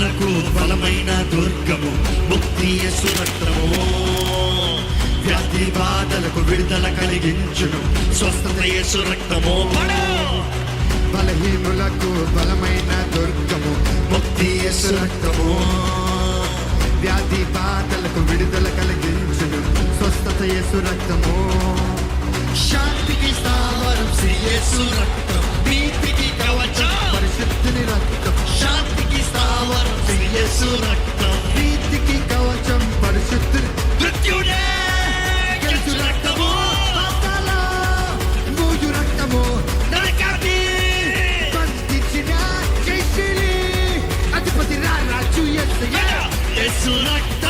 బలహీనులకు బలమైన దుర్గము ముక్తి యేసు రక్తము. వ్యాధి బాధలకు విడుదల కలిగించును స్వస్థత యేసు రక్తము. బలహీనులకు బలమైన దుర్గము ముక్తి యేసు రక్తము. వ్యాధి బాధలకు విడుదల కలిగించును స్వస్థత యేసు రక్తము. శాంతికి స్థావరం శ్రీ యేసు రక్తం. నీతికి కవచం పరిశుద్ధుని రక్తం. శాంతికి స్థావరం శ్రీ యేసు రక్తం. నీతికి కవచం పరిశుద్ధుని మృత్యుడే గెలుచు రక్తము. పాతాళ మూయు రక్తము. నరకాన్ని బంధించిన జయశీలి అధిపతి రాజు యేసయ్య. యేసు రక్తం.